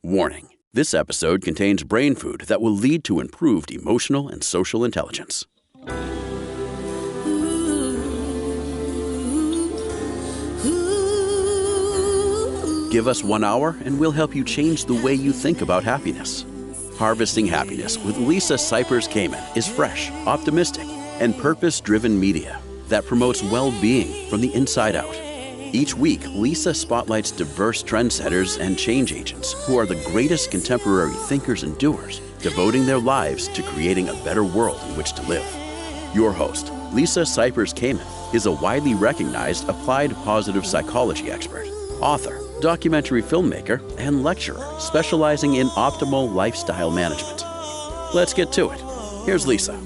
Warning: this episode contains brain food that will lead to improved emotional and social intelligence. Give us 1 hour and we'll help you change the way you think about happiness. Harvesting Happiness with Lisa Cypers-Kamen is fresh, optimistic, and purpose-driven media that promotes well-being from the inside out. Each week, Lisa spotlights diverse trendsetters and change agents who are the greatest contemporary thinkers and doers, devoting their lives to creating a better world in which to live. Your host, Lisa Cypers-Kamen, is a widely recognized applied positive psychology expert, author, documentary filmmaker, and lecturer specializing in optimal lifestyle management. Let's get to it. Here's Lisa.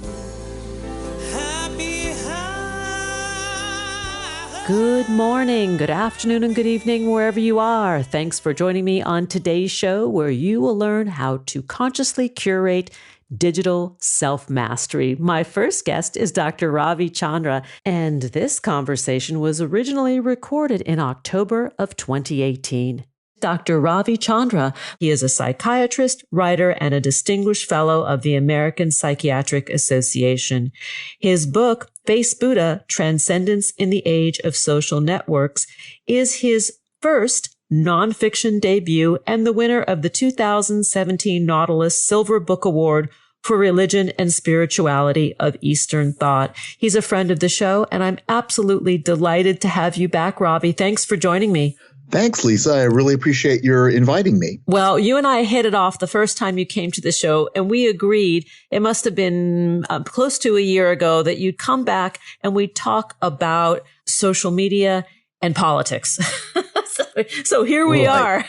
Good morning, good afternoon, and good evening, wherever you are. Thanks for joining me on today's show, where you will learn how to consciously curate digital self-mastery. My first guest is Dr. Ravi Chandra, and this conversation was originally recorded in October of 2018. Dr. Ravi Chandra, he is a psychiatrist, writer, and a distinguished fellow of the American Psychiatric Association. His book, Face Buddha, Transcendence in the Age of Social Networks, is his first nonfiction debut and the winner of the 2017 Nautilus Silver Book Award for Religion and Spirituality of Eastern Thought. He's a friend of the show, and I'm absolutely delighted to have you back, Ravi. Thanks for joining me. Thanks, Lisa. I really appreciate your inviting me. Well, you and I hit it off the first time you came to the show, and we agreed it must have been close to a year ago that you'd come back and we'd talk about social media and politics. So here we are.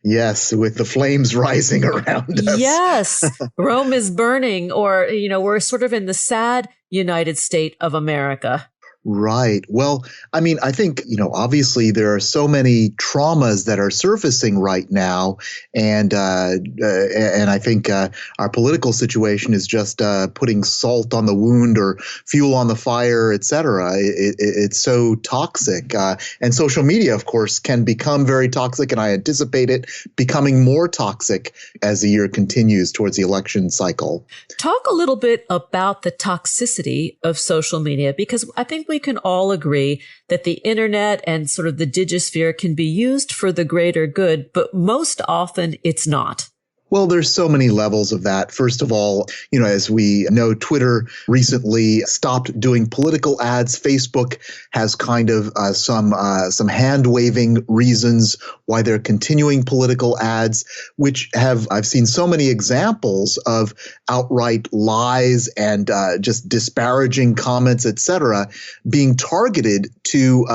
Yes, with the flames rising around us. Yes, Rome is burning, or, we're sort of in the sad United States of America. Right. Well, I mean, I think, obviously there are so many traumas that are surfacing right now. And I think our political situation is just putting salt on the wound or fuel on the fire, et cetera. It's so toxic. And social media, of course, can become very toxic. And I anticipate it becoming more toxic as the year continues towards the election cycle. Talk a little bit about the toxicity of social media, because I think we can all agree that the internet and sort of the digisphere can be used for the greater good, but most often it's not. Well, there's so many levels of that. First of all, as we know, Twitter recently stopped doing political ads. Facebook has kind of some hand-waving reasons why they're continuing political ads, which I've seen so many examples of outright lies and just disparaging comments, et cetera, being targeted to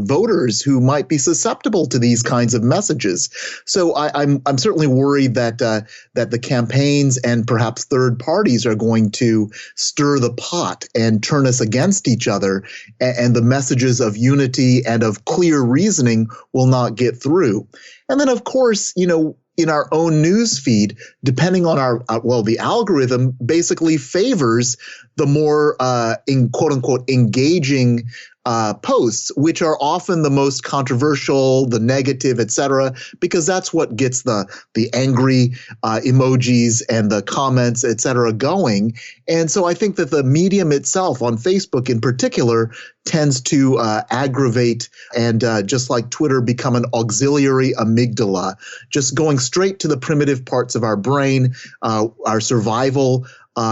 voters who might be susceptible to these kinds of messages. So I'm certainly worried that the campaigns and perhaps third parties are going to stir the pot and turn us against each other, and the messages of unity and of clear reasoning will not get through. And then, of course, in our own news feed, depending on the algorithm basically favors the more, in quote unquote, engaging posts, which are often the most controversial, the negative, et cetera, because that's what gets the angry emojis and the comments, et cetera, going. And so I think that the medium itself, on Facebook in particular, tends to aggravate and just like Twitter, become an auxiliary amygdala, just going straight to the primitive parts of our brain, our survival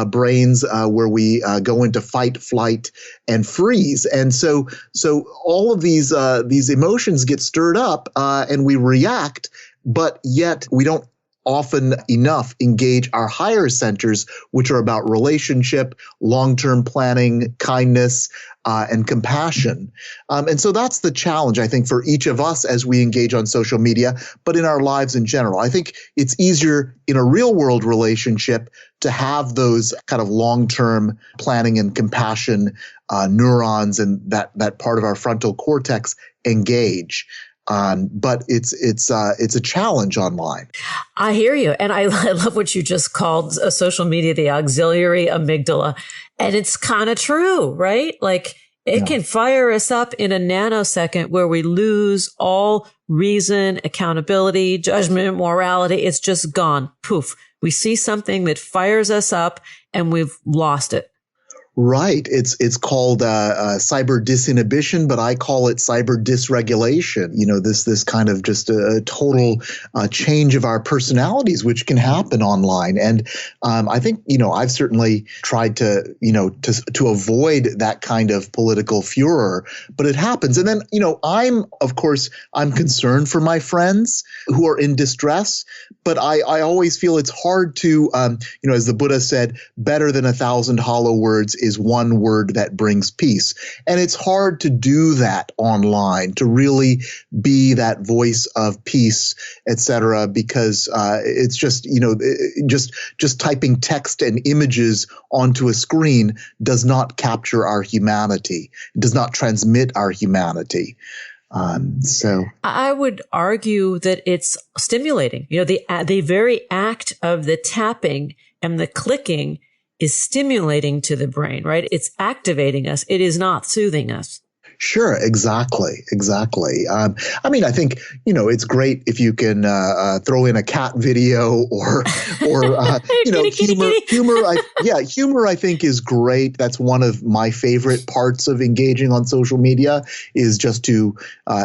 brains, where we go into fight, flight, and freeze. And so all of these emotions get stirred up, and we react, but yet we don't often enough engage our higher centers, which are about relationship, long-term planning, kindness, and compassion. And so that's the challenge, I think, for each of us as we engage on social media, but in our lives in general. I think it's easier in a real-world relationship to have those kind of long-term planning and compassion neurons and that part of our frontal cortex engage. But it's a challenge online. I hear you. And I love what you just called social media, the auxiliary amygdala. And it's kind of true, right? Like it can fire us up in a nanosecond where we lose all reason, accountability, judgment, morality. It's just gone. Poof. We see something that fires us up and we've lost it. Right. It's called cyber disinhibition, but I call it cyber dysregulation. This kind of just a total change of our personalities, which can happen online. And I think I've certainly tried to avoid that kind of political furor, but it happens. And then I'm concerned for my friends who are in distress, but I always feel it's hard to as the Buddha said, better than 1,000 hollow words is one word that brings peace. And it's hard to do that online, to really be that voice of peace, et cetera, because it's just, just typing text and images onto a screen does not capture our humanity. It does not transmit our humanity. So I would argue that it's stimulating. The very act of the tapping and the clicking is stimulating to the brain, right? It's activating us. It is not soothing us. Sure, exactly. I think it's great if you can throw in a cat video or humor. Humor I think is great. That's one of my favorite parts of engaging on social media is just to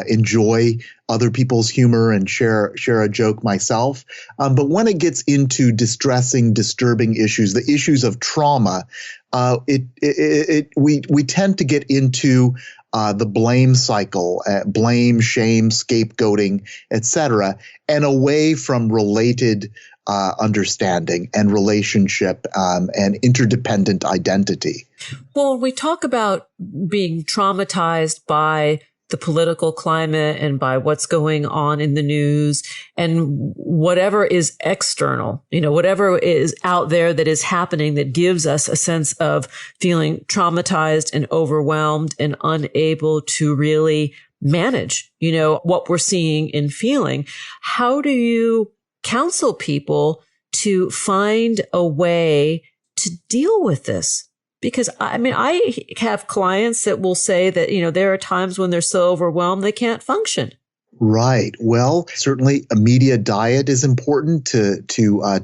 enjoy other people's humor and share a joke myself. But when it gets into distressing, disturbing issues, the issues of trauma, we tend to get into the blame cycle, blame, shame, scapegoating, etc., and away from related understanding and relationship and interdependent identity. Well, when we talk about being traumatized by the political climate and by what's going on in the news and whatever is external, whatever is out there that is happening that gives us a sense of feeling traumatized and overwhelmed and unable to really manage, what we're seeing and feeling. How do you counsel people to find a way to deal with this? Because I have clients that will say that, there are times when they're so overwhelmed, they can't function. Right. Well, certainly a media diet is important to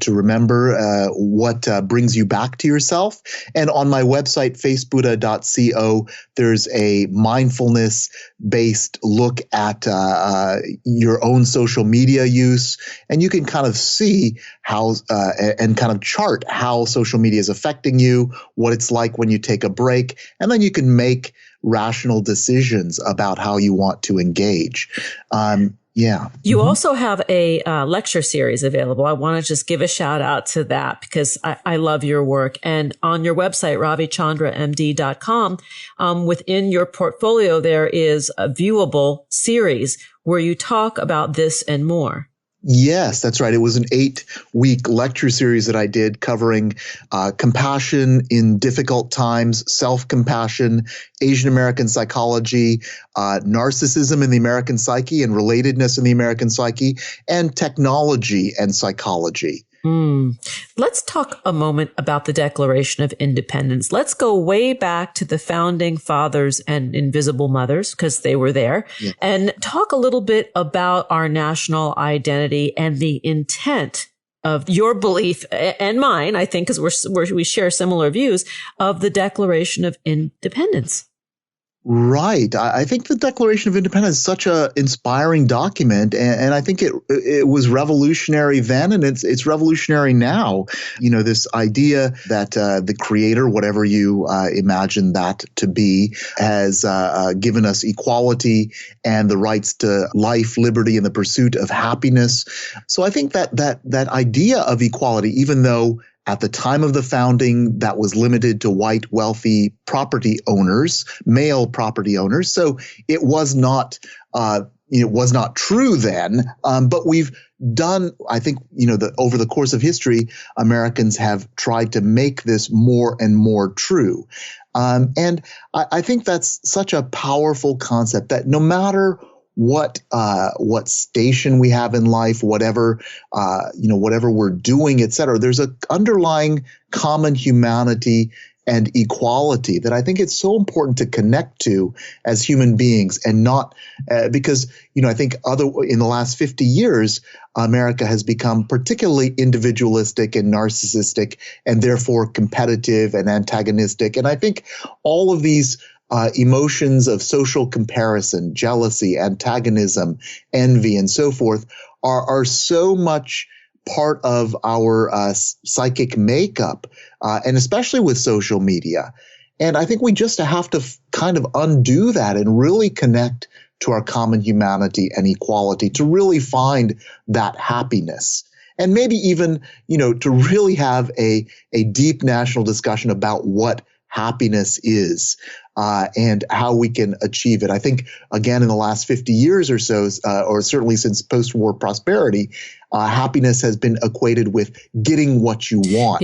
remember what brings you back to yourself. And on my website, facebuddha.co, there's a mindfulness-based look at your own social media use. And you can kind of see how and kind of chart how social media is affecting you, what it's like when you take a break, and then you can make rational decisions about how you want to engage. You also have a lecture series available. I want to just give a shout out to that because I love your work. And on your website, ravichandramd.com, within your portfolio, there is a viewable series where you talk about this and more. Yes, that's right. It was an 8-week lecture series that I did covering compassion in difficult times, self-compassion, Asian American psychology, narcissism in the American psyche and relatedness in the American psyche, and technology and psychology. Let's talk a moment about the Declaration of Independence. Let's go way back to the founding fathers and invisible mothers, because they were there, and talk a little bit about our national identity and the intent of your belief and mine, I think, because we share similar views of the Declaration of Independence. Right. I think the Declaration of Independence is such an inspiring document, and I think it was revolutionary then, and it's revolutionary now. This idea that the Creator, whatever you imagine that to be, has given us equality and the rights to life, liberty, and the pursuit of happiness. So I think that idea of equality, even though at the time of the founding, that was limited to white, wealthy property owners, male property owners. So it was not true then. But we've done, I think, over the course of history, Americans have tried to make this more and more true. And I think that's such a powerful concept that no matter what station we have in life, whatever we're doing, et cetera, there's an underlying common humanity and equality that I think it's so important to connect to as human beings, and not because, I think in the last 50 years, America has become particularly individualistic and narcissistic, and therefore competitive and antagonistic. And I think all of these emotions of social comparison, jealousy, antagonism, envy, and so forth are so much part of our psychic makeup, and especially with social media. And I think we just have to kind of undo that and really connect to our common humanity and equality to really find that happiness. And maybe even, to really have a deep national discussion about what happiness is, and how we can achieve it. I think, again, in the last 50 years or so, or certainly since post-war prosperity, happiness has been equated with getting what you want,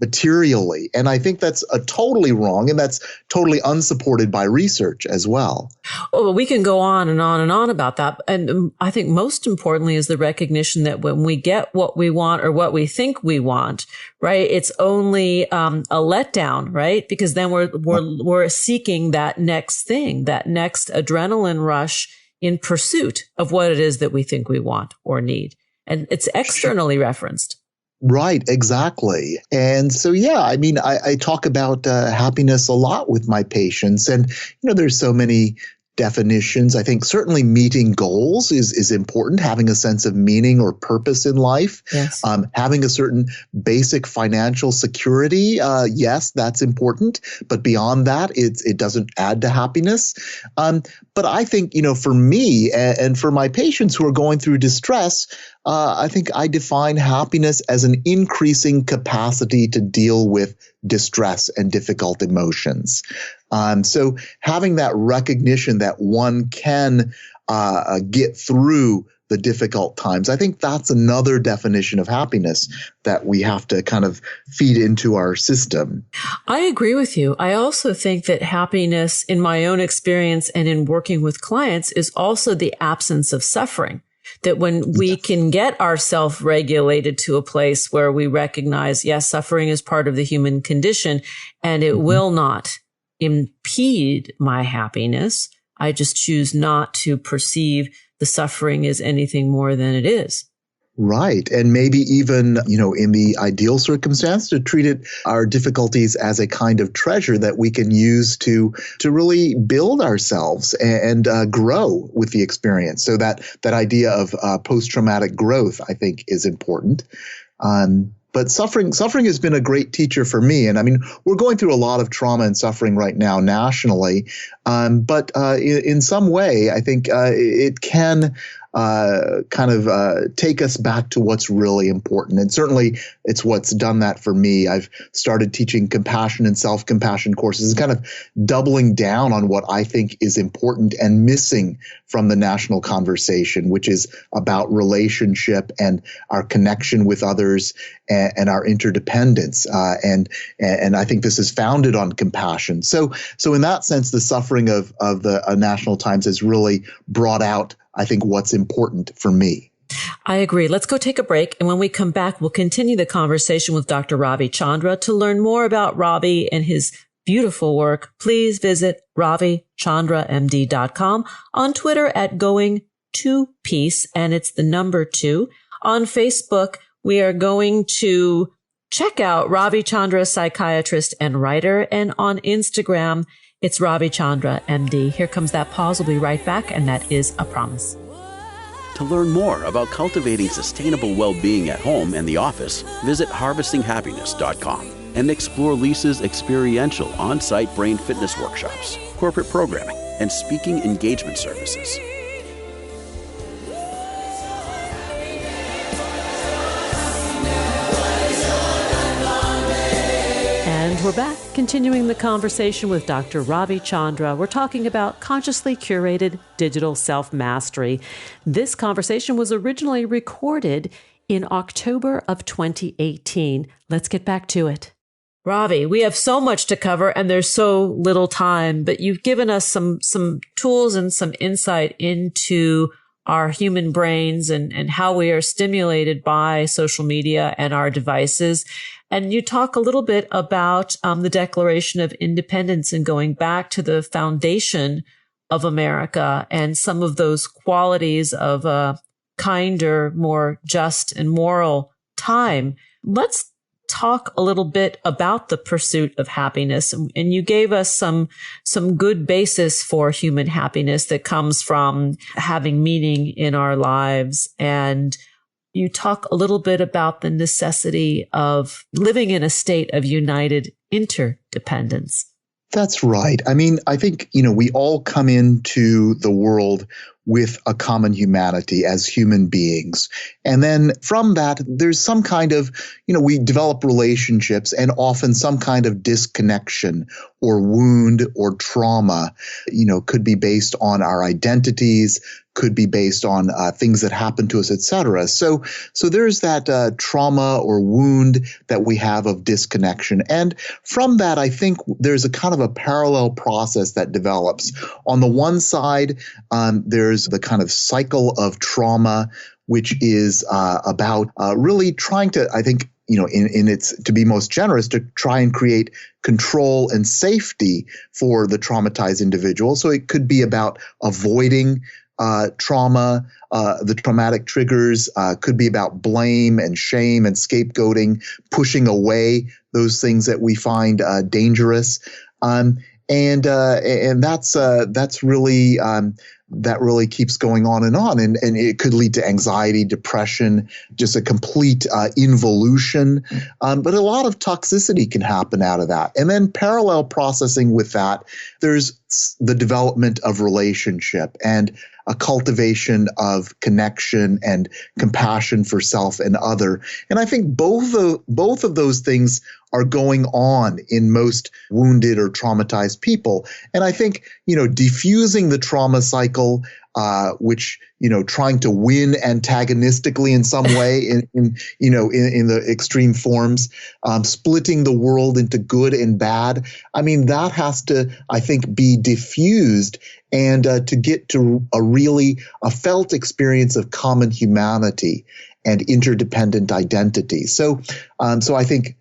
materially. And I think that's totally wrong, and that's totally unsupported by research as well. Oh, well, we can go on and on and on about that. And I think most importantly is the recognition that when we get what we want or what we think we want, right, it's only a letdown, right? Because then we're seeking that next thing, that next adrenaline rush in pursuit of what it is that we think we want or need. And it's externally referenced. Right, exactly. And so, I talk about happiness a lot with my patients. And, there's so many definitions. I think certainly meeting goals is important, having a sense of meaning or purpose in life. Yes. Having a certain basic financial security, yes, that's important. But beyond that, it doesn't add to happiness. But I think, for me and for my patients who are going through distress, I think I define happiness as an increasing capacity to deal with distress and difficult emotions. So having that recognition that one can get through the difficult times, I think that's another definition of happiness that we have to kind of feed into our system. I agree with you. I also think that happiness, in my own experience and in working with clients, is also the absence of suffering. That when we can get ourselves regulated to a place where we recognize, yes, suffering is part of the human condition and it will not impede my happiness. I just choose not to perceive the suffering as anything more than it is. Right. And maybe even, in the ideal circumstance, to treat our difficulties as a kind of treasure that we can use to really build ourselves and grow with the experience. So that idea of post-traumatic growth, I think, is important. But suffering has been a great teacher for me. And I mean, we're going through a lot of trauma and suffering right now nationally. But in some way, I think it can take us back to what's really important. And certainly it's what's done that for me. I've started teaching compassion and self-compassion courses, kind of doubling down on what I think is important and missing from the national conversation, which is about relationship and our connection with others and our interdependence. And I think this is founded on compassion. So in that sense, the suffering of the National Times has really brought out, I think, what's important for me. I agree. Let's go take a break. And when we come back, we'll continue the conversation with Dr. Ravi Chandra. To learn more about Ravi and his beautiful work, please visit ravichandramd.com, on Twitter at going2peace, and it's the number 2. On Facebook, we are going to check out Ravi Chandra, psychiatrist and writer. And on Instagram, it's Ravi Chandra, MD. Here comes that pause. We'll be right back, and that is a promise. To learn more about cultivating sustainable well-being at home and the office, visit harvestinghappiness.com and explore Lisa's experiential on-site brain fitness workshops, corporate programming, and speaking engagement services. And we're back, continuing the conversation with Dr. Ravi Chandra. We're talking about consciously curated digital self-mastery. This conversation was originally recorded in October of 2018. Let's get back to it. Ravi, we have so much to cover and there's so little time, but you've given us some tools and some insight into our human brains and how we are stimulated by social media and our devices. And you talk a little bit about the Declaration of Independence and going back to the foundation of America and some of those qualities of a kinder, more just and moral time. Let's talk a little bit about the pursuit of happiness. And you gave us some good basis for human happiness that comes from having meaning in our lives. And you talk a little bit about the necessity of living in a state of united interdependence. That's right. I mean, I think, we all come into the world with a common humanity as human beings. And then from that, there's some kind of, we develop relationships and often some kind of disconnection or wound or trauma, could be based on our identities, could be based on things that happen to us, et cetera. So there's that trauma or wound that we have of disconnection. And from that, I think there's a kind of a parallel process that develops. On the one side, there's the kind of cycle of trauma, which is about really trying to, I think, in its, to be most generous, to try and create control and safety for the traumatized individual. So it could be about avoiding trauma, the traumatic triggers, could be about blame and shame and scapegoating, pushing away those things that we find dangerous. And that's really that really keeps going on, and it could lead to anxiety, depression, just a complete involution. But a lot of toxicity can happen out of that. And then parallel processing with that, there's the development of relationship and a cultivation of connection and compassion for self and other. And I think both of those things are going on in most wounded or traumatized people. And I think, diffusing the trauma cycle, which, trying to win antagonistically in some way in the extreme forms, splitting the world into good and bad. I mean, that has to, I think, be diffused and to get to a felt experience of common humanity and interdependent identity. So I think,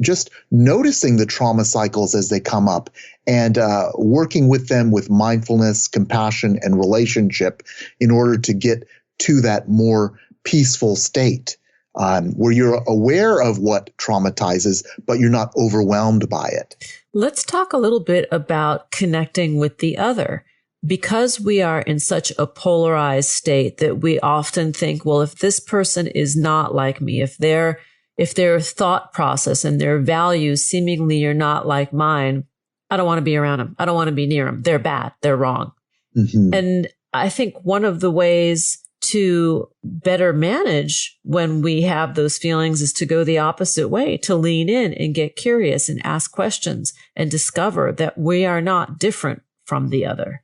just noticing the trauma cycles as they come up and working with them with mindfulness, compassion, and relationship in order to get to that more peaceful state where you're aware of what traumatizes, but you're not overwhelmed by it. Let's talk a little bit about connecting with the other. Because we are in such a polarized state that we often think, well, if this person is not like me, if their thought process and their values seemingly are not like mine, I don't want to be around them. I don't want to be near them. They're bad. They're wrong. Mm-hmm. And I think one of the ways to better manage when we have those feelings is to go the opposite way, to lean in and get curious and ask questions and discover that we are not different from the other.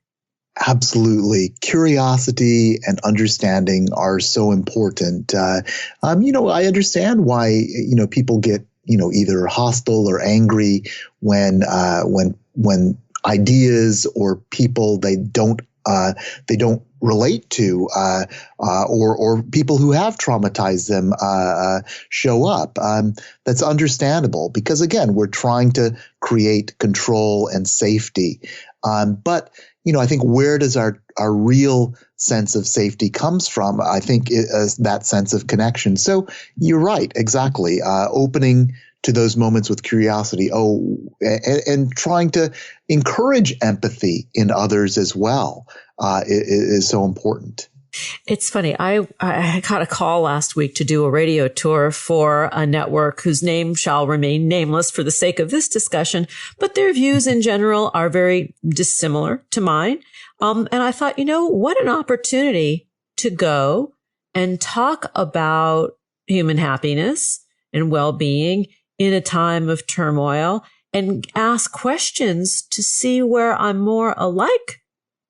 Absolutely. Curiosity and understanding are so important. I understand why, people get, either hostile or angry when ideas or people they don't relate to, or people who have traumatized them show up. That's understandable because, again, we're trying to create control and safety. But I think where does our real sense of safety comes from? I think it is that sense of connection. So you're right, exactly. Opening to those moments with curiosity. And trying to encourage empathy in others as well is so important. It's funny. I got a call last week to do a radio tour for a network whose name shall remain nameless for the sake of this discussion, but their views in general are very dissimilar to mine. And I thought, what an opportunity to go and talk about human happiness and well-being in a time of turmoil and ask questions to see where I'm more alike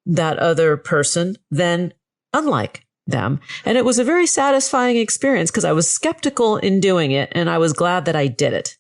that other person than unlike them. And it was a very satisfying experience because I was skeptical in doing it, and I was glad that I did it.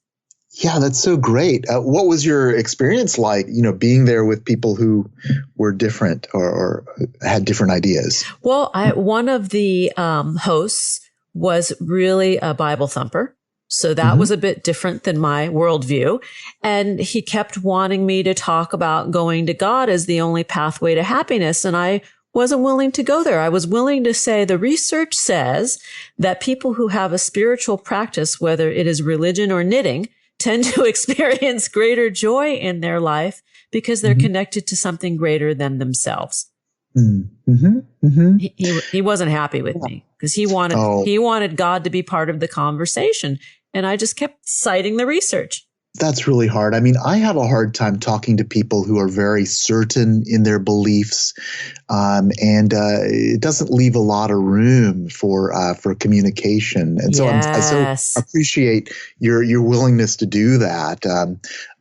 Yeah, that's so great. What was your experience like, being there with people who were different or had different ideas? Well, one of the hosts was really a Bible thumper. So that was a bit different than my worldview. And he kept wanting me to talk about going to God as the only pathway to happiness. And I wasn't willing to go there. I was willing to say the research says that people who have a spiritual practice, whether it is religion or knitting, tend to experience greater joy in their life because they're connected to something greater than themselves. He wasn't happy with me because he wanted God to be part of the conversation. And I just kept citing the research. That's really hard. I mean, I have a hard time talking to people who are very certain in their beliefs, and it doesn't leave a lot of room for communication. And so I so appreciate your willingness to do that.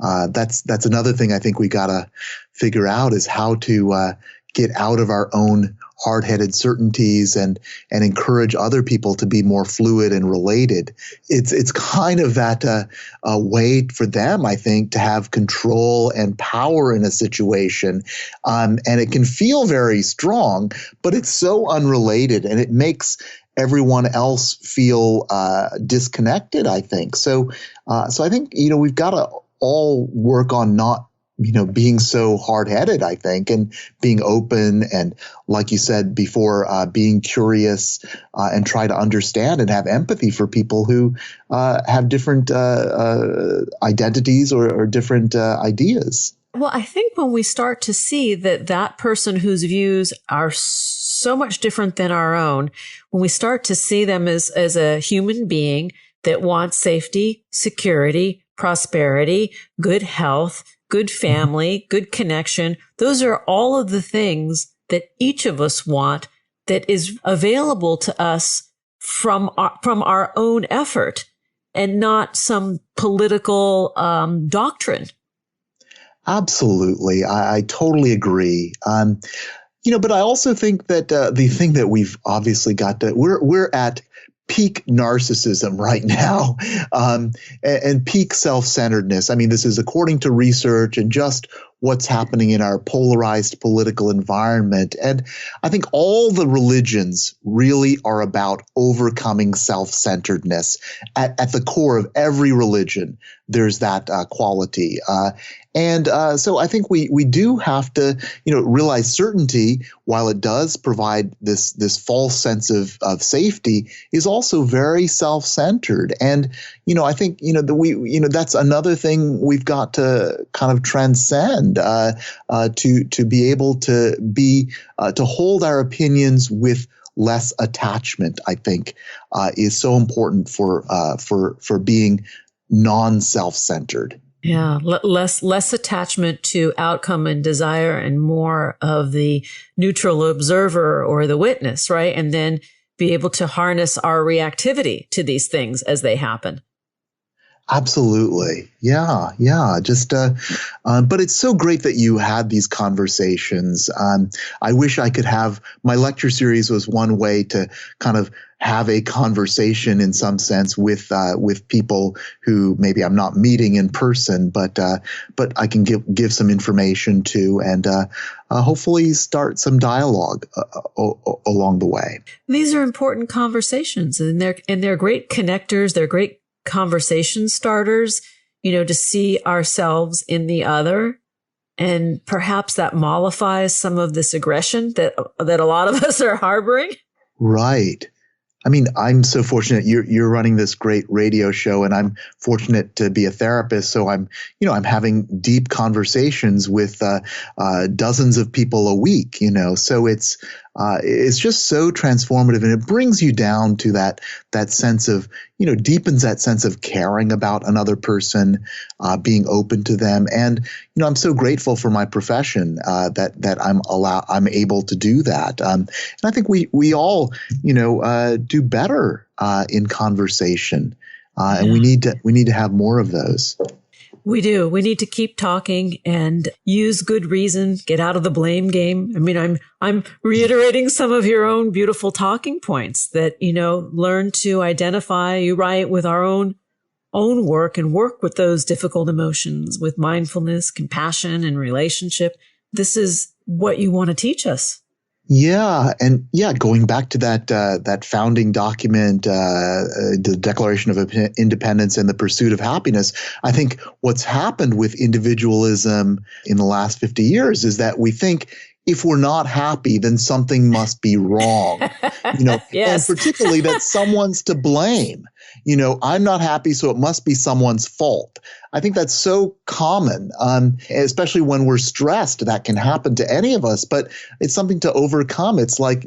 That's another thing I think we got to figure out is how to get out of our own hard-headed certainties and encourage other people to be more fluid and related. It's kind of that a way for them, I think, to have control and power in a situation. And it can feel very strong, but it's so unrelated and it makes everyone else feel disconnected, I think. So I think, we've got to all work on not being so hard-headed, I think, and being open and, like you said before, being curious and try to understand and have empathy for people who have different identities or different ideas. Well, I think when we start to see that person whose views are so much different than our own, when we start to see them as a human being that wants safety, security, prosperity, good health, good family, good connection. Those are all of the things that each of us want that is available to us from our own effort and not some political doctrine. Absolutely. I totally agree. But I also think that the thing that we've obviously got to, we're at peak narcissism right now, and peak self-centeredness. I mean, this is according to research and just what's happening in our polarized political environment. And I think all the religions really are about overcoming self-centeredness. At the core of every religion, there's that quality. So I think we do have to, realize certainty, while it does provide this false sense of safety, is also very self-centered. And, I think, that's another thing we've got to kind of transcend, to be able to to hold our opinions with less attachment, I think, is so important for being non-self-centered. Yeah, less attachment to outcome and desire and more of the neutral observer or the witness, right? And then be able to harness our reactivity to these things as they happen. Absolutely. Yeah. Just, but it's so great that you had these conversations. I wish I could have, my lecture series was one way to kind of have a conversation in some sense with people who maybe I'm not meeting in person, but I can give some information to and hopefully start some dialogue along the way. These are important conversations, and they're great connectors. They're great conversation starters, to see ourselves in the other. And perhaps that mollifies some of this aggression that a lot of us are harboring. Right. I mean, I'm so fortunate you're running this great radio show, and I'm fortunate to be a therapist. So I'm having deep conversations with dozens of people a week, so it's just so transformative, and it brings you down to that sense of, deepens that sense of caring about another person, being open to them. And, I'm so grateful for my profession, that I'm able to do that. And I think we all, do better, in conversation. And we need to have more of those. We do. We need to keep talking and use good reason, get out of the blame game. I mean, I'm reiterating some of your own beautiful talking points that, learn to identify, you write, with our own own work and work with those difficult emotions with mindfulness, compassion, and relationship, this is what you want to teach us. Yeah. And going back to that founding document, the Declaration of Independence and the Pursuit of Happiness, I think what's happened with individualism in the last 50 years is that we think if we're not happy, then something must be wrong, Yes. And particularly that someone's to blame. I'm not happy, so it must be someone's fault. I think that's so common, especially when we're stressed. That can happen to any of us, but it's something to overcome. It's like,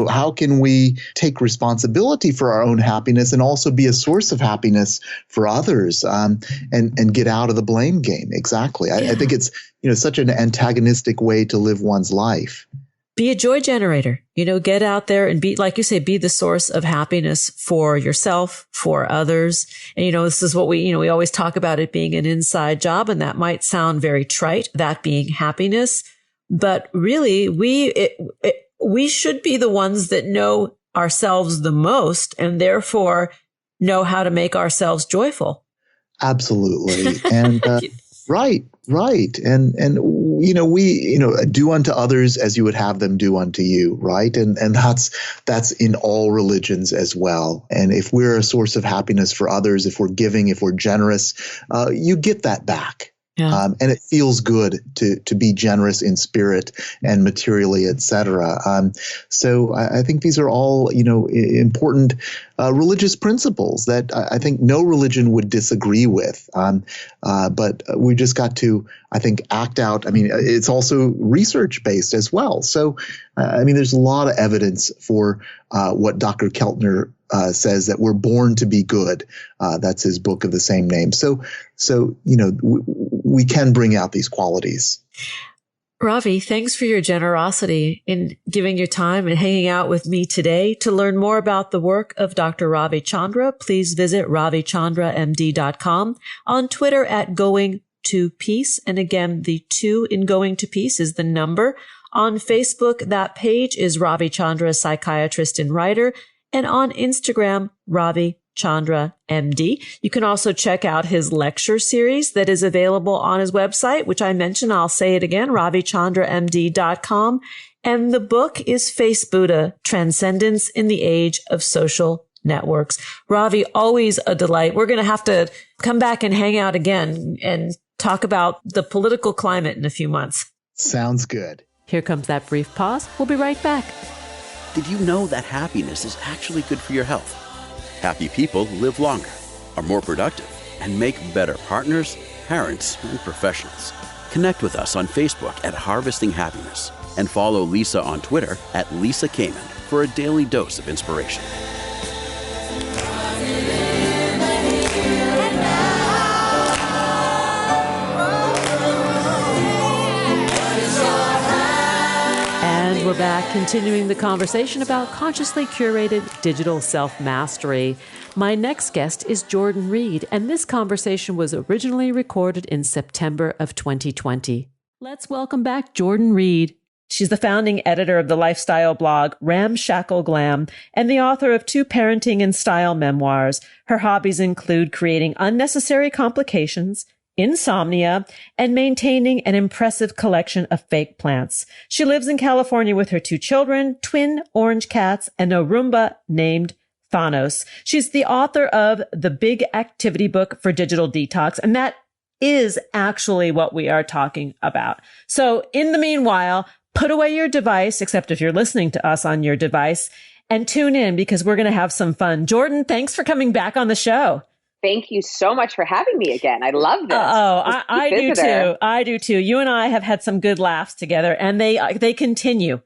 how can we take responsibility for our own happiness and also be a source of happiness for others, and get out of the blame game? Exactly. I think it's, such an antagonistic way to live one's life. Be a joy generator, get out there and be, like you say, be the source of happiness for yourself, for others. And, this is what we always talk about it being an inside job. And that might sound very trite, that being happiness. But really, we should be the ones that know ourselves the most and therefore know how to make ourselves joyful. Absolutely. And, Right. And we do unto others as you would have them do unto you, right? And that's in all religions as well. And if we're a source of happiness for others, if we're giving, if we're generous, you get that back. Yeah. And it feels good to be generous in spirit and materially, et cetera. So I think these are all, important religious principles that I think no religion would disagree with. But we just got to, I think, act out. I mean, it's also research based as well. So, there's a lot of evidence for what Dr. Keltner says, that we're born to be good. That's his book of the same name. So we can bring out these qualities. Ravi, thanks for your generosity in giving your time and hanging out with me today. To learn more about the work of Dr. Ravi Chandra, please visit ravichandramd.com, on Twitter at Going to Peace. And again, the 2 in Going to Peace is the number. On Facebook, that page is Ravi Chandra, psychiatrist and writer. And on Instagram, Ravi Chandra MD. You can also check out his lecture series that is available on his website, which I mentioned. I'll say it again, ravichandramd.com. And the book is Face Buddha, Transcendence in the Age of Social Networks. Ravi, always a delight. We're going to have to come back and hang out again and talk about the political climate in a few months. Sounds good. Here comes that brief pause. We'll be right back. Did you know that happiness is actually good for your health? Happy people live longer, are more productive, and make better partners, parents, and professionals. Connect with us on Facebook at Harvesting Happiness and follow Lisa on Twitter at Lisa Kamen for a daily dose of inspiration. And we're back, continuing the conversation about consciously curated digital self-mastery. My next guest is Jordan Reid, and this conversation was originally recorded in September of 2020. Let's welcome back Jordan Reid. She's the founding editor of the lifestyle blog Ramshackle Glam and the author of 2 parenting and style memoirs. Her hobbies include creating unnecessary complications, insomnia, and maintaining an impressive collection of fake plants. She lives in California with her 2 children, twin orange cats, and a Roomba named Thanos. She's the author of The Big Activity Book for Digital Detox, and that is actually what we are talking about. So in the meanwhile, put away your device, except if you're listening to us on your device, and tune in because we're going to have some fun. Jordan, thanks for coming back on the show. Thank you so much for having me again. I love this. I do too. I do too. You and I have had some good laughs together, and they continue.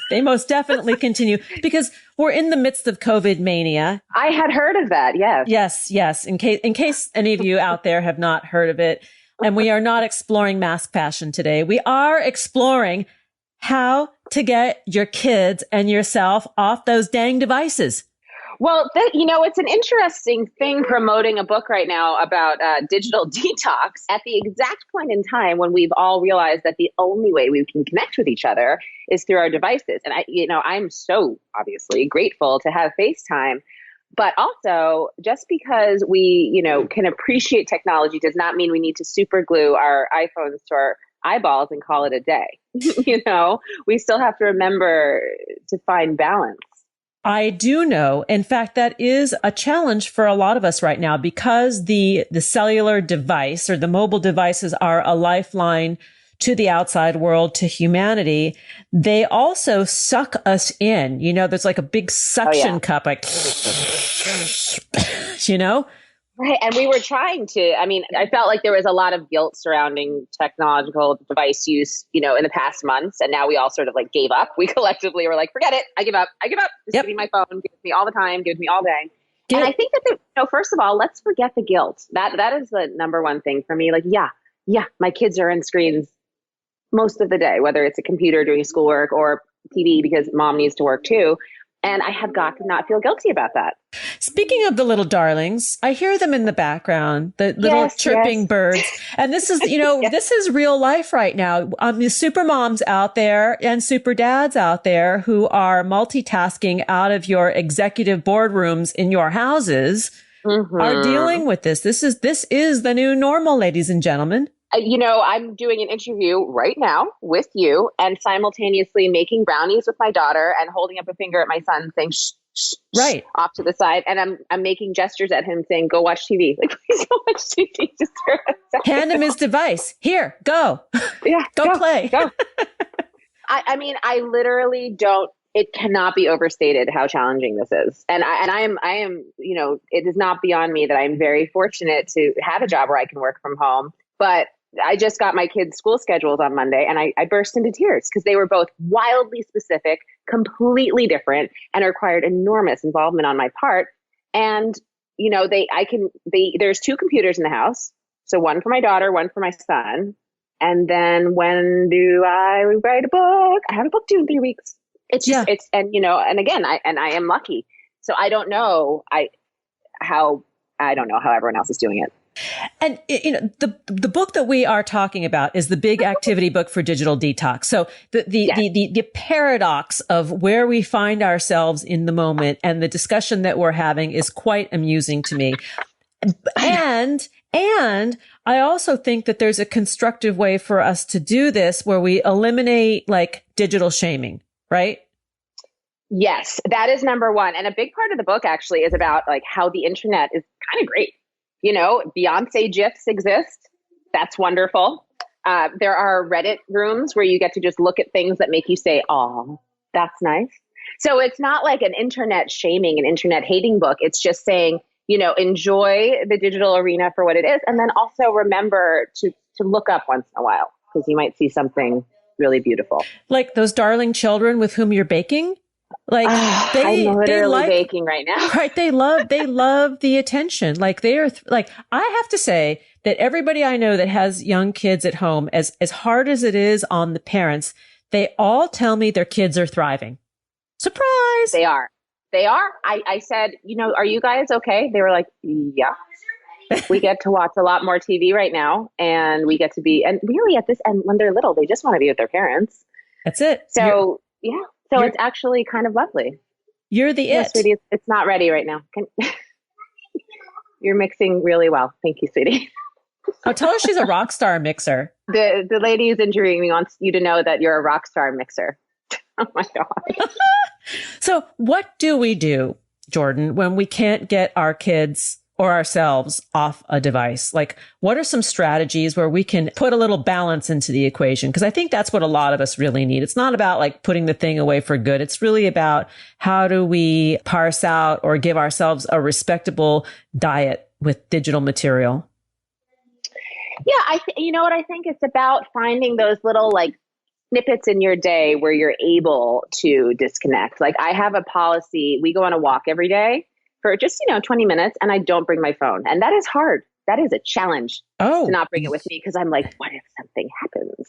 they most definitely continue because we're in the midst of COVID mania. I had heard of that. Yes. Yes. In case any of you out there have not heard of it, and we are not exploring mask fashion today. We are exploring how to get your kids and yourself off those dang devices. Well, it's an interesting thing promoting a book right now about digital detox at the exact point in time when we've all realized that the only way we can connect with each other is through our devices. And I'm so obviously grateful to have FaceTime. But also, just because we, can appreciate technology does not mean we need to super glue our iPhones to our eyeballs and call it a day. We still have to remember to find balance. I do know. In fact, that is a challenge for a lot of us right now because the cellular device or the mobile devices are a lifeline to the outside world, to humanity. They also suck us in. There's like a big suction cup, like, Right. And we were trying to, I felt like there was a lot of guilt surrounding technological device use, in the past months. And now we all sort of like gave up. We collectively were like, forget it. I give up. Just give me my phone. Give it to me all the time. Give it to me all day. And I think that, first of all, let's forget the guilt. That is the number one thing for me. Like, yeah, my kids are on screens most of the day, whether it's a computer doing schoolwork or TV because mom needs to work too. And I have got to not feel guilty about that. Speaking of the little darlings, I hear them in the background, the little chirping birds. And this is, this is real life right now. The super moms out there and super dads out there who are multitasking out of your executive boardrooms in your houses are dealing with this. This is the new normal, ladies and gentlemen. I'm doing an interview right now with you and simultaneously making brownies with my daughter and holding up a finger at my son saying, shh, shh, right off to the side. And I'm making gestures at him saying, go watch TV. Like, please go watch TV. Just for a second. Hand him his device. Here, go. Yeah. go play. Go. I literally don't, it cannot be overstated how challenging this is. And I am, it is not beyond me that I'm very fortunate to have a job where I can work from home. But I just got my kids' school schedules on Monday and I burst into tears because they were both wildly specific, completely different, and required enormous involvement on my part. And, there's 2 computers in the house. So one for my daughter, one for my son. And then when do I write a book? I have a book due in 3 weeks. It's just, and again, I am lucky. So I don't know how everyone else is doing it. And, the book that we are talking about is the big activity book for digital detox. So the paradox of where we find ourselves in the moment and the discussion that we're having is quite amusing to me. And I also think that there's a constructive way for us to do this where we eliminate like digital shaming, right? Yes, that is number one. And a big part of the book actually is about like how the internet is kind of great. Beyonce GIFs exist. That's wonderful. There are Reddit rooms where you get to just look at things that make you say, oh, that's nice. So it's not like an internet shaming, an internet hating book. It's just saying, enjoy the digital arena for what it is. And then also remember to look up once in a while because you might see something really beautiful. Like those darling children with whom you're baking. Like I'm literally baking right now. Right. They love the attention. Like they're I have to say that everybody I know that has young kids at home, as hard as it is on the parents, they all tell me their kids are thriving. Surprise. They are. I said, are you guys okay? They were like, yeah. We get to watch a lot more TV right now and we get to be, and really at this end, when they're little, they just want to be with their parents. That's it. So yeah. So it's actually kind of lovely. You're the it. Sweetie, it's not ready right now. You're mixing really well. Thank you, sweetie. Oh, tell her she's a rock star mixer. The lady who's interviewing me wants you to know that you're a rock star mixer. Oh my God. So what do we do, Jordan, when we can't get our kids or ourselves off a device? Like, what are some strategies where we can put a little balance into the equation? Because I think that's what a lot of us really need. It's not about like putting the thing away for good. It's really about how do we parse out or give ourselves a respectable diet with digital material? Yeah, you know what I think? It's about finding those little like snippets in your day where you're able to disconnect. Like I have a policy. We go on a walk every day for just, 20 minutes and I don't bring my phone. And that is hard. That is a challenge to not bring it with me because I'm like, what if something happens?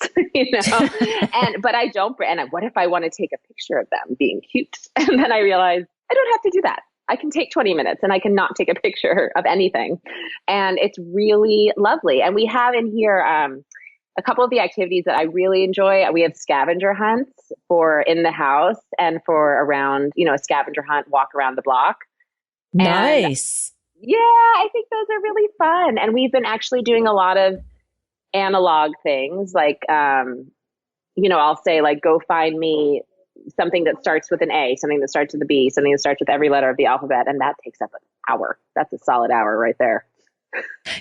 But I don't. And what if I want to take a picture of them being cute? And then I realize I don't have to do that. I can take 20 minutes and I can not take a picture of anything. And it's really lovely. And we have in here a couple of the activities that I really enjoy. We have scavenger hunts for in the house and for around, a scavenger hunt walk around the block. Nice. Yeah, I think those are really fun. And we've been actually doing a lot of analog things like, I'll say like, go find me something that starts with an A, something that starts with a B, something that starts with every letter of the alphabet. And that takes up an hour. That's a solid hour right there.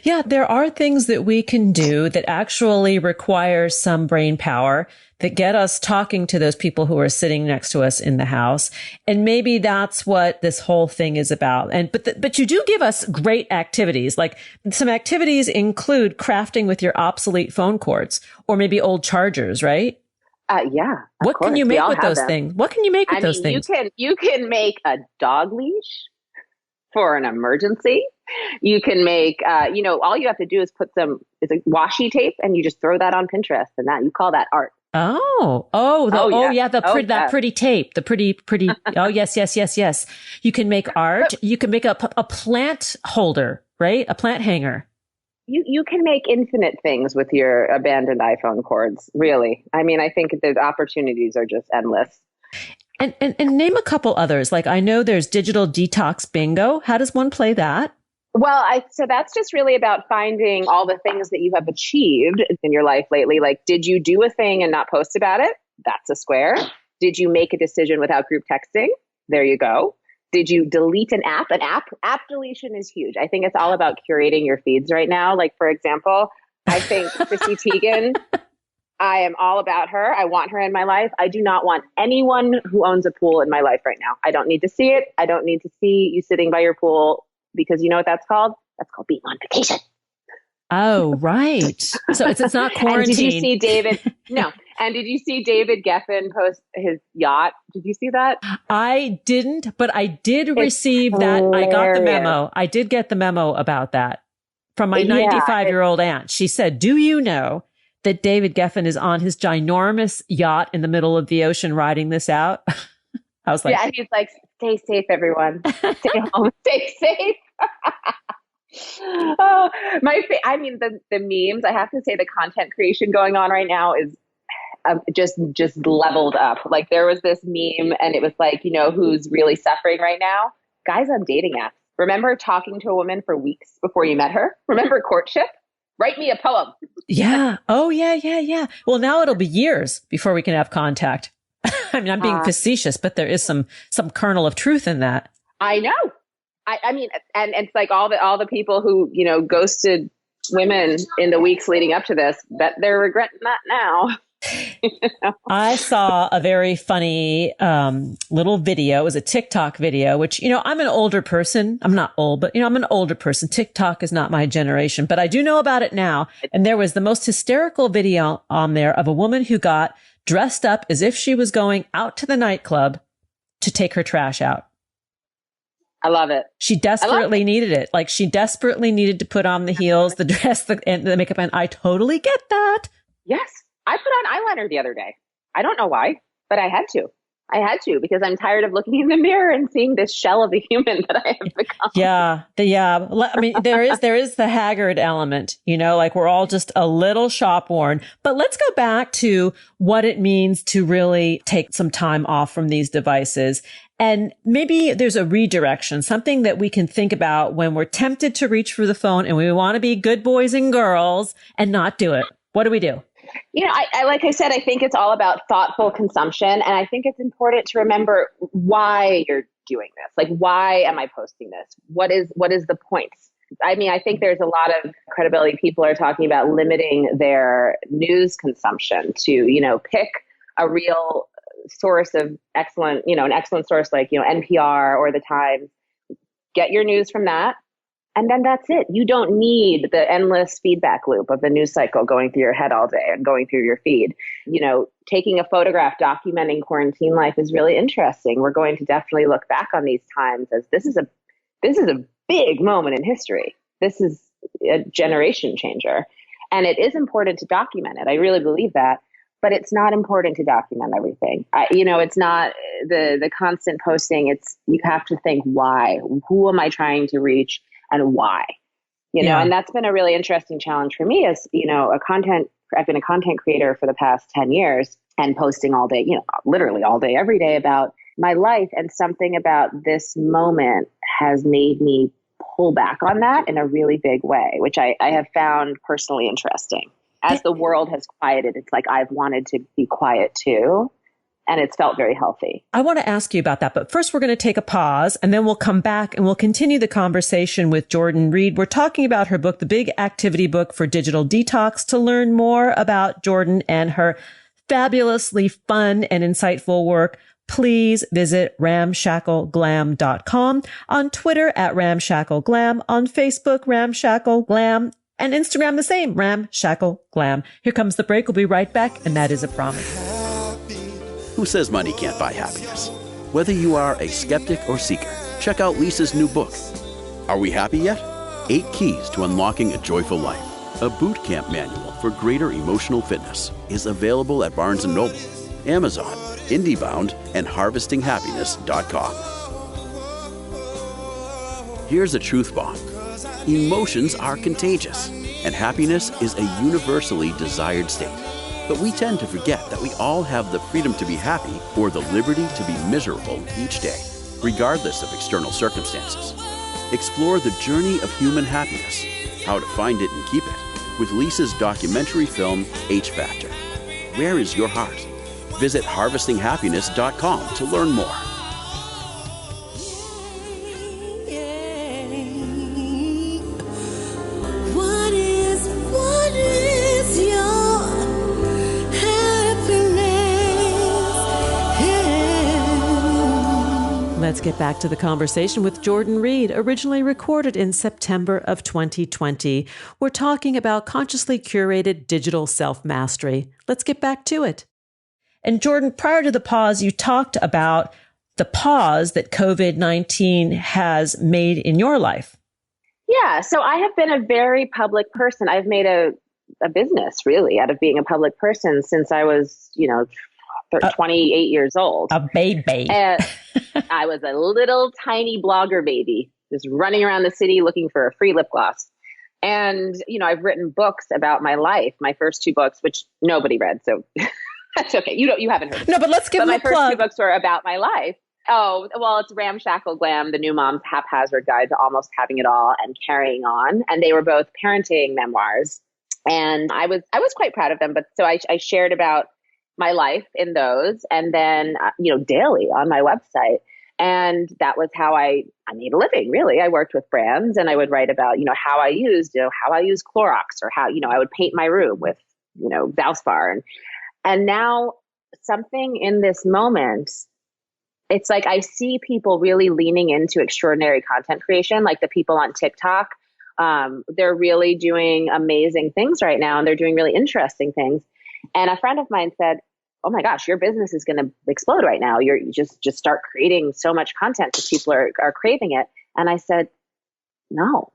Yeah, there are things that we can do that actually require some brain power that get us talking to those people who are sitting next to us in the house. And maybe that's what this whole thing is about. But you do give us great activities. Like some activities include crafting with your obsolete phone cords or maybe old chargers, right? Yeah. What can you make with those things? What can you make with those things? You can make a dog leash for an emergency. You can make, all you have to do is put it's a washi tape and you just throw that on Pinterest and you call that art. That pretty tape, the pretty, oh, yes. You can make art. You can make a plant holder, right? A plant hanger. You can make infinite things with your abandoned iPhone cords, really. I mean, I think the opportunities are just endless. And name a couple others. Like I know there's digital detox bingo. How does one play that? Well, so that's just really about finding all the things that you have achieved in your life lately. Like, did you do a thing and not post about it? That's a square. Did you make a decision without group texting? There you go. Did you delete an app? App deletion is huge. I think it's all about curating your feeds right now. Like, for example, I think Chrissy Teigen, I am all about her. I want her in my life. I do not want anyone who owns a pool in my life right now. I don't need to see it. I don't need to see you sitting by your pool because you know what that's called? That's called being on vacation. Oh, right. So it's not quarantine. And did you see David? No. And did you see David Geffen post his yacht? Did you see that? I didn't, but I did receive that. I got the memo. I did get the memo about that from my 95-year-old aunt. She said, do you know that David Geffen is on his ginormous yacht in the middle of the ocean riding this out? I was like, yeah, he's like, stay safe, everyone. Stay home, stay safe. Oh, the memes, I have to say the content creation going on right now is just leveled up. Like there was this meme and it was like, who's really suffering right now? Guys on dating apps. Remember talking to a woman for weeks before you met her? Remember courtship? Write me a poem. Yeah. Oh, yeah. Well, now it'll be years before we can have contact. I mean, I'm being facetious, but there is some kernel of truth in that. I know. I mean, and it's like all the people who, ghosted women in the weeks leading up to this, that they're regretting that now. I saw a very funny little video. It was a TikTok video, which, I'm an older person. I'm not old, but, I'm an older person. TikTok is not my generation, but I do know about it now. And there was the most hysterical video on there of a woman who got dressed up as if she was going out to the nightclub to take her trash out. I love it. She desperately needed it. Like she desperately needed to put on the heels, the dress, and the makeup. And I totally get that. Yes. I put on eyeliner the other day. I don't know why, but I had to. Because I'm tired of looking in the mirror and seeing this shell of a human that I have become. Yeah. I mean, there is the haggard element, like we're all just a little shop worn. But let's go back to what it means to really take some time off from these devices. And maybe there's a redirection, something that we can think about when we're tempted to reach for the phone and we want to be good boys and girls and not do it. What do we do? I like I said, I think it's all about thoughtful consumption. And I think it's important to remember why you're doing this. Like, why am I posting this? What is the point? I mean, I think there's a lot of credibility. People are talking about limiting their news consumption to, pick a real source of excellent, an excellent source like, NPR or The Times. Get your news from that. And then that's it. You don't need the endless feedback loop of the news cycle going through your head all day and going through your feed. Taking a photograph, documenting quarantine life is really interesting. We're going to definitely look back on these times as this is a big moment in history. This is a generation changer. And it is important to document it. I really believe that. But it's not important to document everything. It's not the constant posting. You have to think why. Who am I trying to reach? And why, and that's been a really interesting challenge for me as, I've been a content creator for the past 10 years and posting all day, literally all day, every day about my life. And something about this moment has made me pull back on that in a really big way, which I have found personally interesting. As the world has quieted, it's like I've wanted to be quiet too. And it's felt very healthy. I want to ask you about that. But first, we're going to take a pause and then we'll come back and we'll continue the conversation with Jordan Reid. We're talking about her book, The Big Activity Book for Digital Detox. To learn more about Jordan and her fabulously fun and insightful work, please visit ramshackleglam.com, on Twitter at ramshackleglam, on Facebook, ramshackleglam, and Instagram the same, ramshackleglam. Here comes the break. We'll be right back, and that is a promise. Who says money can't buy happiness? Whether you are a skeptic or seeker, check out Lisa's new book. Are we happy yet? 8 Keys to Unlocking a Joyful Life. A boot camp manual for greater emotional fitness is available at Barnes & Noble, Amazon, IndieBound, and HarvestingHappiness.com. Here's a truth bomb. Emotions are contagious, and happiness is a universally desired state. But we tend to forget that we all have the freedom to be happy or the liberty to be miserable each day, regardless of external circumstances. Explore the journey of human happiness, how to find it and keep it, with Lisa's documentary film, H Factor. Where is your heart? Visit HarvestingHappiness.com to learn more. Let's get back to the conversation with Jordan Reid, originally recorded in September of 2020. We're talking about consciously curated digital self-mastery. Let's get back to it. And Jordan, prior to the pause, you talked about the pause that COVID-19 has made in your life. Yeah, so I have been a very public person. I've made a business, really, out of being a public person since I was, 28 years old. A baby. And I was a little tiny blogger baby, just running around the city looking for a free lip gloss. And, I've written books about my life, my first 2 books, which nobody read. So that's okay. You haven't heard of it. No, but let's give them a plug. My first 2 books were about my life. Oh, well, it's Ramshackle Glam, the new mom's haphazard guide to almost having it all and carrying on. And they were both parenting memoirs. And I was quite proud of them. But so I shared about my life in those, and then, daily on my website. And that was how I made a living, really. I worked with brands and I would write about, how I used Clorox, or how, I would paint my room with, Valspar. And now something in this moment, it's like I see people really leaning into extraordinary content creation, like the people on TikTok. They're really doing amazing things right now, and they're doing really interesting things. And a friend of mine said, oh my gosh, your business is going to explode right now. You just start creating so much content that people are craving it. And I said, no,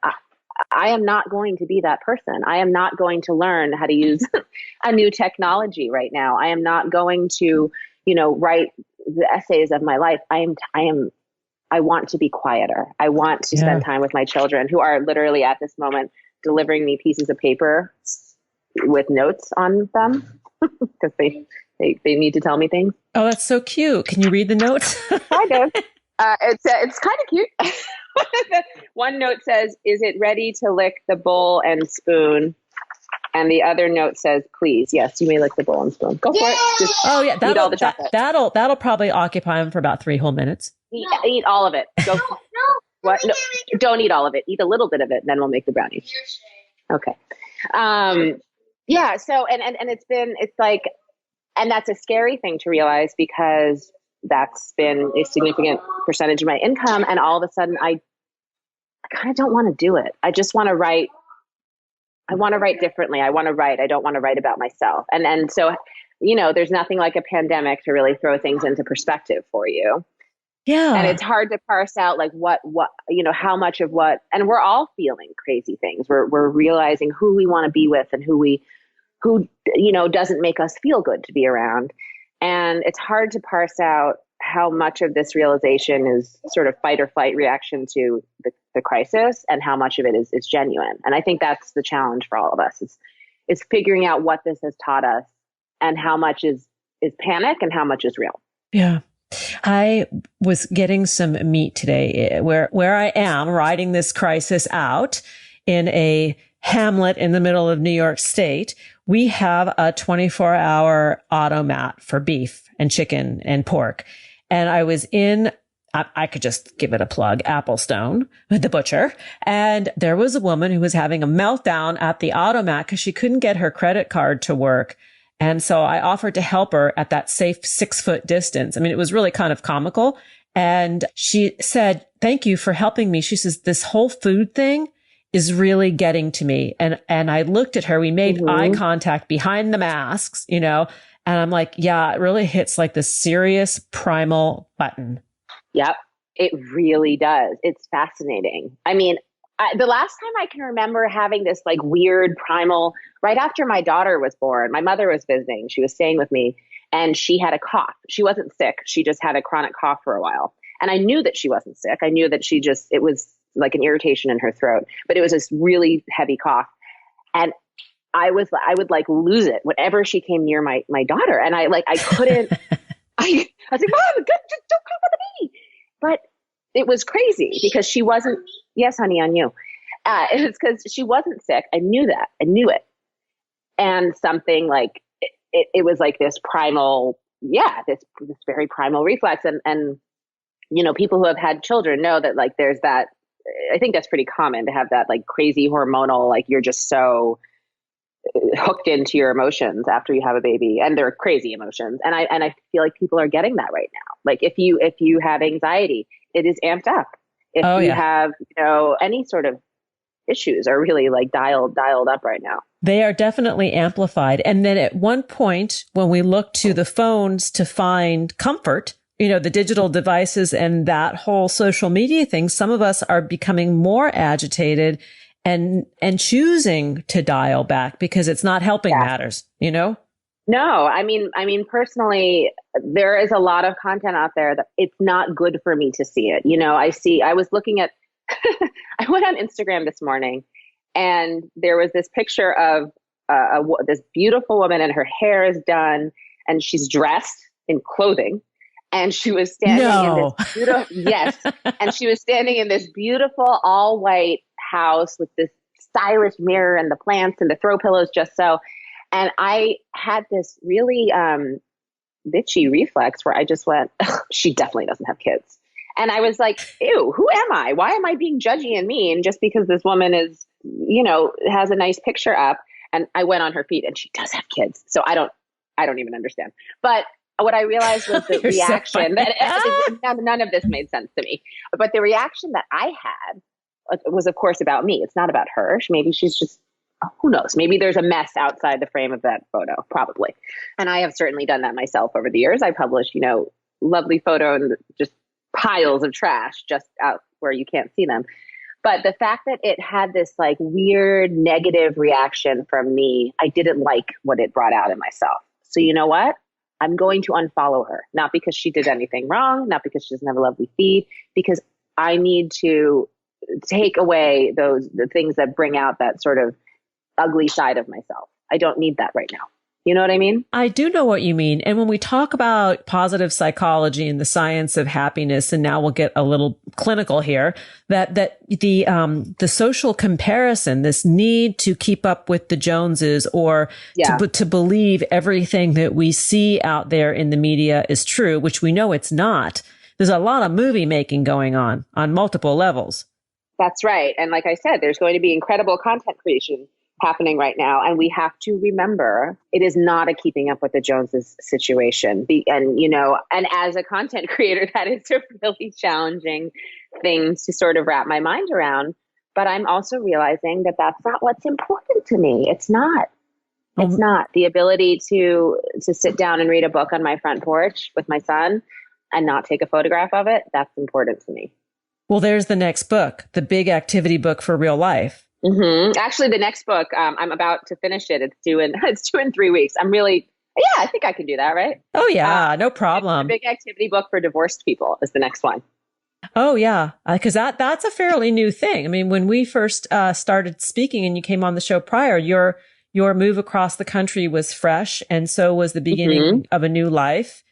I am not going to be that person. I am not going to learn how to use a new technology right now. I am not going to, write the essays of my life. I want to be quieter. I want to spend time with my children, who are literally at this moment delivering me pieces of paper with notes on them. Because they need to tell me things. Oh, that's so cute. Can you read the notes? Kind of. It's kind of cute. One note says, "Is it ready to lick the bowl and spoon?" And the other note says, "Please, yes, you may lick the bowl and spoon. Go for it. Just eat all the chocolate." That'll probably occupy him for about 3 whole minutes. Eat all of it. Go. What? No, don't eat all of it. Eat a little bit of it, and then we'll make the brownies. Okay. Yeah. So, and it's like, and that's a scary thing to realize, because that's been a significant percentage of my income. And all of a sudden I kind of don't want to do it. I just want to write. I want to write differently. I want to write. I don't want to write about myself. And so, there's nothing like a pandemic to really throw things into perspective for you. Yeah. And it's hard to parse out like what, how much of what, and we're all feeling crazy things. We're realizing who we want to be with and who doesn't make us feel good to be around. And it's hard to parse out how much of this realization is sort of fight or flight reaction to the crisis, and how much of it is genuine. And I think that's the challenge for all of us, is figuring out what this has taught us, and how much is panic and how much is real. Yeah. I was getting some meat today where I am riding this crisis out in a hamlet in the middle of New York State. We have a 24-hour automat for beef and chicken and pork. And I was in, I could just give it a plug, Applestone, the butcher. And there was a woman who was having a meltdown at the automat because she couldn't get her credit card to work. And so I offered to help her at that safe 6-foot distance. I mean, it was really kind of comical. And she said, "Thank you for helping me." She says, "This whole food thing is really getting to me." And I looked at her, we made eye contact behind the masks, and I'm like, yeah, it really hits like the serious primal button. Yep, it really does. It's fascinating. I mean, the last time I can remember having this like weird primal, right after my daughter was born, my mother was visiting, she was staying with me, and she had a cough. She wasn't sick. She just had a chronic cough for a while. And I knew that she wasn't sick. I knew that it was like an irritation in her throat, but it was this really heavy cough. And I would like lose it whenever she came near my daughter. And I couldn't, I was like, "Mom, don't come with me." But it was crazy because she wasn't, yes, honey, on you. It was because she wasn't sick. I knew that. I knew it. And something like, it was like this primal, this very primal reflex. And, people who have had children know that like, there's that, I think that's pretty common to have that like crazy hormonal, like you're just so hooked into your emotions after you have a baby, and they're crazy emotions. And I feel like people are getting that right now. Like if you have anxiety, it is amped up. If you have, any sort of issues are really like dialed up right now. They are definitely amplified. And then at one point, when we look to the phones to find comfort, the digital devices and that whole social media thing, some of us are becoming more agitated and choosing to dial back because it's not helping matters, No, I mean, personally, there is a lot of content out there that it's not good for me to see it. I was looking at, I went on Instagram this morning and there was this picture of this beautiful woman, and her hair is done and she's dressed in clothing. And she was standing in this beautiful, and she was standing in this beautiful all white house with this stylish mirror and the plants and the throw pillows just so. And I had this really bitchy reflex where I just went, she definitely doesn't have kids. And I was like, ew, who am I? Why am I being judgy and mean just because this woman is, has a nice picture up? And I went on her feed and she does have kids. So I don't even understand. But what I realized was the reaction that none of this made sense to me. But the reaction that I had was, of course, about me. It's not about her. Maybe she's just, who knows? Maybe there's a mess outside the frame of that photo, probably. And I have certainly done that myself over the years. I publish, lovely photo and just piles of trash just out where you can't see them. But the fact that it had this like weird negative reaction from me, I didn't like what it brought out in myself. So you know what? I'm going to unfollow her, not because she did anything wrong, not because she doesn't have a lovely feed, because I need to take away the things that bring out that sort of ugly side of myself. I don't need that right now. You know what I mean? I do know what you mean. And when we talk about positive psychology and the science of happiness, and now we'll get a little clinical here, that the social comparison, this need to keep up with the Joneses or to believe everything that we see out there in the media is true, which we know it's not. There's a lot of movie making going on multiple levels. That's right. And like I said, there's going to be incredible content creation happening right now. And we have to remember it is not a keeping up with the Joneses situation. And as a content creator, that is a really challenging thing to sort of wrap my mind around. But I'm also realizing that that's not what's important to me. It's not. It's not. The ability to sit down and read a book on my front porch with my son and not take a photograph of it, that's important to me. Well, there's the next book, the big activity book for real life. Mm-hmm. Actually, the next book, I'm about to finish it. It's due in 3 weeks. I think I can do that, right? Oh yeah, no problem. The big activity book for divorced people is the next one. Oh yeah, because that's a fairly new thing. I mean, when we first started speaking and you came on the show prior, your move across the country was fresh, and so was the beginning of a new life.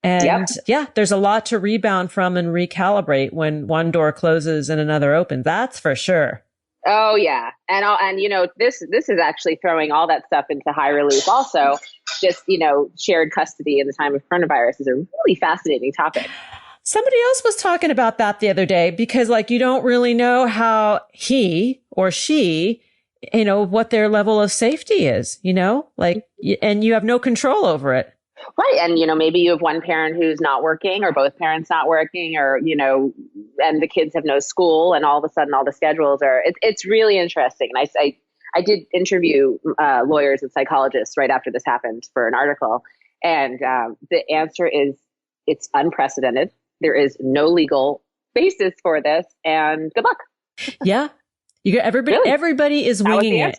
And yeah, there's a lot to rebound from and recalibrate when one door closes and another opens. That's for sure. Oh yeah. And you know, this is actually throwing all that stuff into high relief also. Just, you know, shared custody in the time of coronavirus is a really fascinating topic. Somebody else was talking about that the other day because like you don't really know how he or she, you know, what their level of safety is, you know, like, and you have no control over it. Right. And, you know, maybe you have one parent who's not working or both parents not working or, you know, and the kids have no school and all of a sudden all the schedules are, it's really interesting. And I did interview lawyers and psychologists right after this happened for an article. And the answer is it's unprecedented. There is no legal basis for this and good luck. Yeah. Everybody is winging it.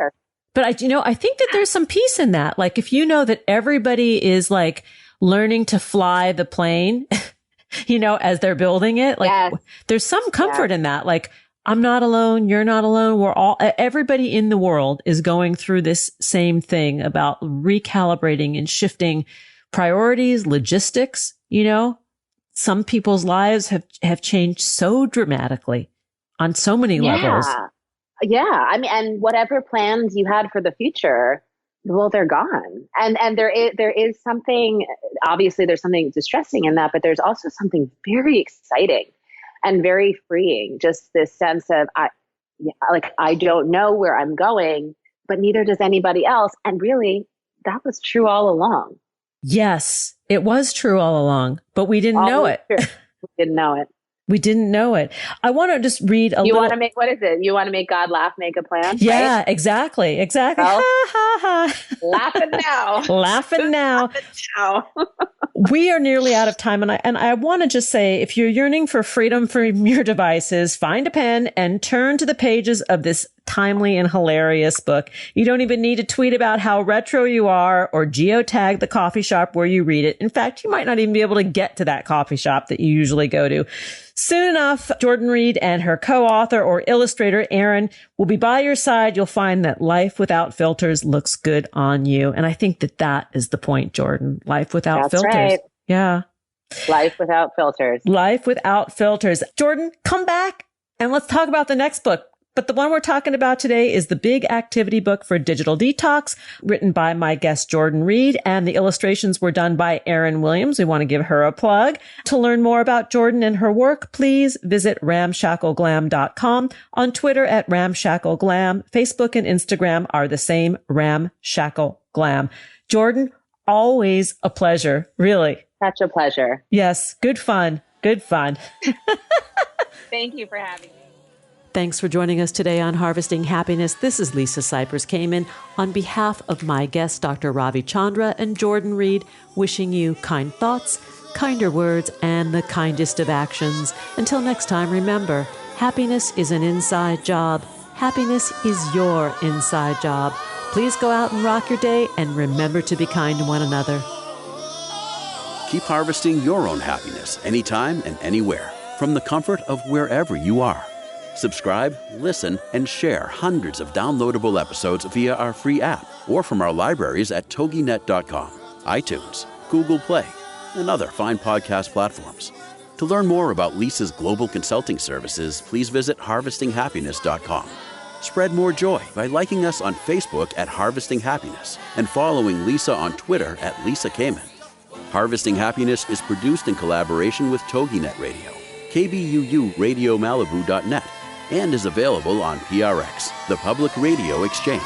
But I think that there's some peace in that. Like if you know that everybody is like learning to fly the plane, you know, as they're building it, like there's some comfort in that. Like I'm not alone. You're not alone. Everybody in the world is going through this same thing about recalibrating and shifting priorities, logistics, you know, some people's lives have changed so dramatically on so many levels. Yeah. I mean, and whatever plans you had for the future, well, they're gone. And there is something, obviously there's something distressing in that, but there's also something very exciting and very freeing. Just this sense of, I don't know where I'm going, but neither does anybody else. And really, that was true all along. Yes, it was true all along, but we didn't know it. We didn't know it. We didn't know it. I want to just read a little. You want to make, what is it? You want to make God laugh, make a plan? Yeah, right? exactly. Well, ha, ha, ha. Laughing now. Laughing now. We are nearly out of time. And I want to just say, if you're yearning for freedom from your devices, find a pen and turn to the pages of this timely and hilarious book. You don't even need to tweet about how retro you are or geotag the coffee shop where you read it. In fact, you might not even be able to get to that coffee shop that you usually go to. Soon enough, Jordan Reid and her co-author or illustrator, Erin, will be by your side. You'll find that life without filters looks good on you. And I think that is the point, Jordan. Life without filters. Right. Yeah. Life without filters. Life without filters. Jordan, come back and let's talk about the next book. But the one we're talking about today is the Big Activity Book for Digital Detox, written by my guest, Jordan Reid, and the illustrations were done by Erin Williams. We want to give her a plug. To learn more about Jordan and her work, please visit ramshackleglam.com, on Twitter at ramshackleglam. Facebook and Instagram are the same, ramshackleglam. Jordan, always a pleasure, really. Such a pleasure. Yes, good fun. Good fun. Thank you for having me. Thanks for joining us today on Harvesting Happiness. This is Lisa Cypers-Kamen on behalf of my guests, Dr. Ravi Chandra and Jordan Reid, wishing you kind thoughts, kinder words, and the kindest of actions. Until next time, remember, happiness is an inside job. Happiness is your inside job. Please go out and rock your day and remember to be kind to one another. Keep harvesting your own happiness anytime and anywhere from the comfort of wherever you are. Subscribe, listen, and share hundreds of downloadable episodes via our free app or from our libraries at toginet.com, iTunes, Google Play, and other fine podcast platforms. To learn more about Lisa's global consulting services, please visit harvestinghappiness.com. Spread more joy by liking us on Facebook at Harvesting Happiness and following Lisa on Twitter at Lisa Kamen. Harvesting Happiness is produced in collaboration with TogiNet Radio, KBUU RadioMalibu.net, and is available on PRX, the Public Radio Exchange.